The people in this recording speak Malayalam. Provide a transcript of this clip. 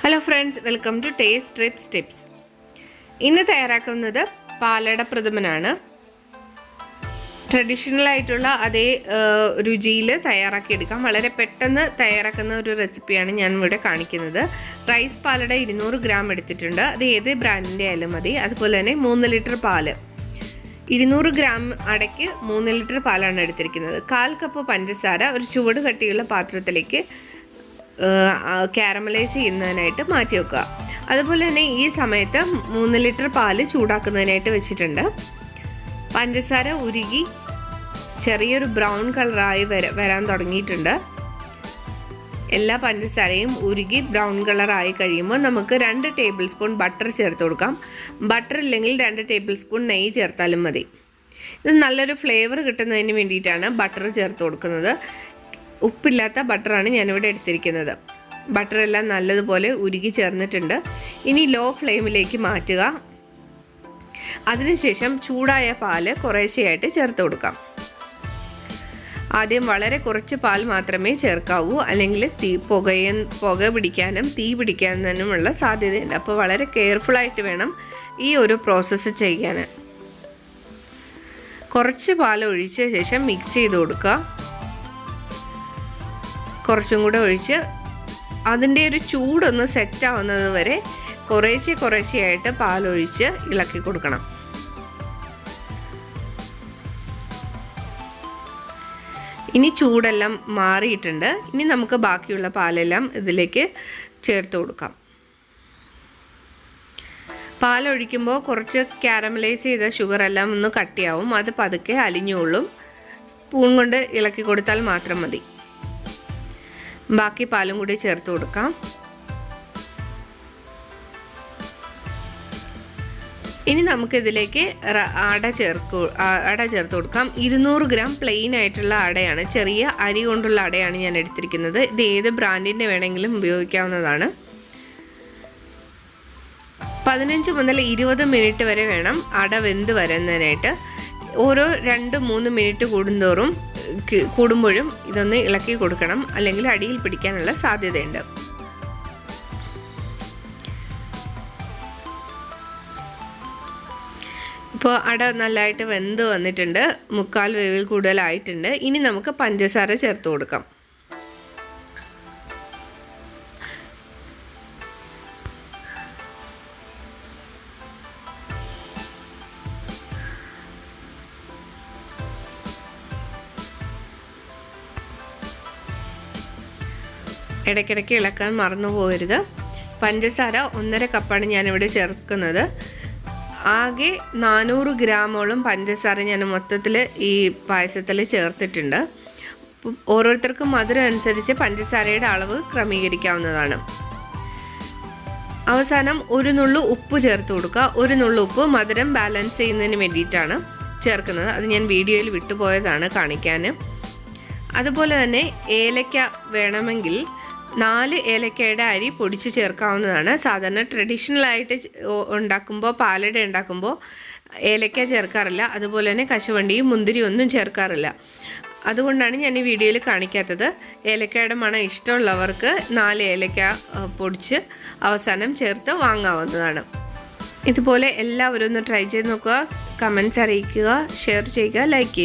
Hello friends, welcome to taste trips tips. ഇന്ന് തയ്യാറാക്കുന്നത് പാലട പ്രഥമനാണ്. ട്രഡീഷണൽ ആയിട്ടുള്ള അതേ രുചിയിൽ തയ്യാറാക്കിയെടുക്കാം. വളരെ പെട്ടെന്ന് തയ്യാറാക്കുന്ന ഒരു റെസിപ്പിയാണ് ഞാൻ ഇവിടെ കാണിക്കുന്നത്. റൈസ് പാലട 200 ഗ്രാം എടുത്തിട്ടുണ്ട്. അത് ഏത് ബ്രാൻഡിൻ്റെ ആയാലും മതി. അതുപോലെ തന്നെ 3 ലിറ്റർ പാല്, 200 ഗ്രാം അടയ്ക്ക് 3 ലിറ്റർ പാലാണ് എടുത്തിരിക്കുന്നത്. 1/4 കപ്പ് പഞ്ചസാര ഒരു ചുവട് കട്ടിയുള്ള പാത്രത്തിലേക്ക് കാരമലൈസ് ചെയ്യുന്നതിനായിട്ട് മാറ്റി വെക്കുക. അതുപോലെ തന്നെ ഈ സമയത്ത് 3 ലിറ്റർ പാല് ചൂടാക്കുന്നതിനായിട്ട് വെച്ചിട്ടുണ്ട്. പഞ്ചസാര ഉരുകി ചെറിയൊരു ബ്രൗൺ കളറായി വരാൻ തുടങ്ങിയിട്ടുണ്ട്. എല്ലാ പഞ്ചസാരയും ഉരുകി ബ്രൗൺ കളറായി കഴിയുമ്പോൾ നമുക്ക് 2 ടേബിൾ സ്പൂൺ ബട്ടർ ചേർത്ത് കൊടുക്കാം. ബട്ടർ ഇല്ലെങ്കിൽ 2 ടേബിൾ സ്പൂൺ നെയ്യ് ചേർത്താലും മതി. ഇത് നല്ലൊരു ഫ്ലേവർ കിട്ടുന്നതിന് വേണ്ടിയിട്ടാണ് ബട്ടർ ചേർത്ത് കൊടുക്കുന്നത്. ഉപ്പില്ലാത്ത ബട്ടറാണ് ഞാനിവിടെ എടുത്തിരിക്കുന്നത്. ബട്ടറെല്ലാം നല്ലതുപോലെ ഉരുകി ചേർന്നിട്ടുണ്ട്. ഇനി ലോ ഫ്ലെയിമിലേക്ക് മാറ്റുക. അതിനുശേഷം ചൂടായ പാല് കുറേശ്ശെയായിട്ട് ചേർത്ത് കൊടുക്കാം. ആദ്യം വളരെ കുറച്ച് പാൽ മാത്രമേ ചേർക്കാവൂ, അല്ലെങ്കിൽ പുക പിടിക്കാനും തീ പിടിക്കാനുമുള്ള സാധ്യതയുണ്ട്. അപ്പോൾ വളരെ കെയർഫുള്ളായിട്ട് വേണം ഈ ഒരു പ്രോസസ്സ് ചെയ്യാൻ. കുറച്ച് പാൽ ഒഴിച്ച ശേഷം മിക്സ് ചെയ്ത് കൊടുക്കുക. കുറച്ചും കൂടെ ഒഴിച്ച് അതിൻ്റെ ഒരു ചൂടൊന്ന് സെറ്റാവുന്നത് വരെ കുറേശ്ശെയായിട്ട് പാലൊഴിച്ച് ഇളക്കി കൊടുക്കണം. ഇനി ചൂടെല്ലാം മാറിയിട്ടുണ്ട്. ഇനി നമുക്ക് ബാക്കിയുള്ള പാലെല്ലാം ഇതിലേക്ക് ചേർത്ത് കൊടുക്കാം. പാലൊഴിക്കുമ്പോൾ കുറച്ച് കാരമലൈസ് ചെയ്ത ഷുഗറെല്ലാം ഒന്ന് കട്ടിയാവും. അത് പതുക്കെ അലിഞ്ഞുകൊള്ളും. സ്പൂൺ കൊണ്ട് ഇളക്കി കൊടുത്താൽ മാത്രം മതി. ബാക്കി പാലും കൂടി ചേർത്ത് കൊടുക്കാം. ഇനി നമുക്കിതിലേക്ക് അട ചേർത്ത് കൊടുക്കാം. 200 ഗ്രാം പ്ലെയിൻ ആയിട്ടുള്ള അടയാണ്. ചെറിയ അരി കൊണ്ടുള്ള അടയാണ് ഞാൻ എടുത്തിരിക്കുന്നത്. ഇത് ഏത് ബ്രാൻഡിൻ്റെ വേണമെങ്കിലും ഉപയോഗിക്കാവുന്നതാണ്. 15 മുതൽ 20 മിനിറ്റ് വരെ വേണം അട വെന്ത് വരുന്നതിനായിട്ട്. ഓരോ 2-3 മിനിറ്റ് കൂടുമ്പോഴും ഇതൊന്ന് ഇളക്കി കൊടുക്കണം, അല്ലെങ്കിൽ അടിയിൽ പിടിക്കാനുള്ള സാധ്യതയുണ്ട്. ഇപ്പോൾ അട നല്ലതായിട്ട് വെന്ത് വന്നിട്ടുണ്ട്. 3/4 വേവിൽ കൂടുതലായിട്ടുണ്ട്. ഇനി നമുക്ക് പഞ്ചസാര ചേർത്ത് കൊടുക്കാം. ഇടയ്ക്കിടയ്ക്ക് ഇളക്കാൻ മറന്നു പോകരുത്. പഞ്ചസാര 1.5 കപ്പാണ് ഞാനിവിടെ ചേർക്കുന്നത്. ആകെ 400 ഗ്രാമോളം പഞ്ചസാര ഞാൻ മൊത്തത്തിൽ ഈ പായസത്തിൽ ചേർത്തിട്ടുണ്ട്. ഓരോരുത്തർക്കും മധുരം അനുസരിച്ച് പഞ്ചസാരയുടെ അളവ് ക്രമീകരിക്കാവുന്നതാണ്. അവസാനം 1 നുള്ളു ഉപ്പ് ചേർത്ത് കൊടുക്കുക. 1 നുള്ളു ഉപ്പ് മധുരം ബാലൻസ് ചെയ്യുന്നതിന് വേണ്ടിയിട്ടാണ് ചേർക്കുന്നത്. അത് ഞാൻ വീഡിയോയിൽ വിട്ടുപോയതാണ് കാണിക്കാൻ. അതുപോലെ തന്നെ ഏലക്ക വേണമെങ്കിൽ 4 ഏലക്കയുടെ അരി പൊടിച്ച് ചേർക്കാവുന്നതാണ്. സാധാരണ ട്രഡീഷണലായിട്ട് ഉണ്ടാക്കുമ്പോൾ പാലട ഉണ്ടാക്കുമ്പോൾ ഏലക്ക ചേർക്കാറില്ല. അതുപോലെ തന്നെ കശുവണ്ടിയും മുന്തിരിയും ഒന്നും ചേർക്കാറില്ല. അതുകൊണ്ടാണ് ഞാൻ ഈ വീഡിയോയിൽ കാണിക്കാത്തത്. ഏലക്കയുടെ മണം ഇഷ്ടമുള്ളവർക്ക് 4 ഏലക്ക പൊടിച്ച് അവസാനം ചേർത്ത് വാങ്ങാവുന്നതാണ്. ഇതുപോലെ എല്ലാവരും ഒന്ന് ട്രൈ ചെയ്ത് നോക്കുക. കമൻറ്റ്സ് അറിയിക്കുക, ഷെയർ ചെയ്യുക, ലൈക്ക് ചെയ്യുക.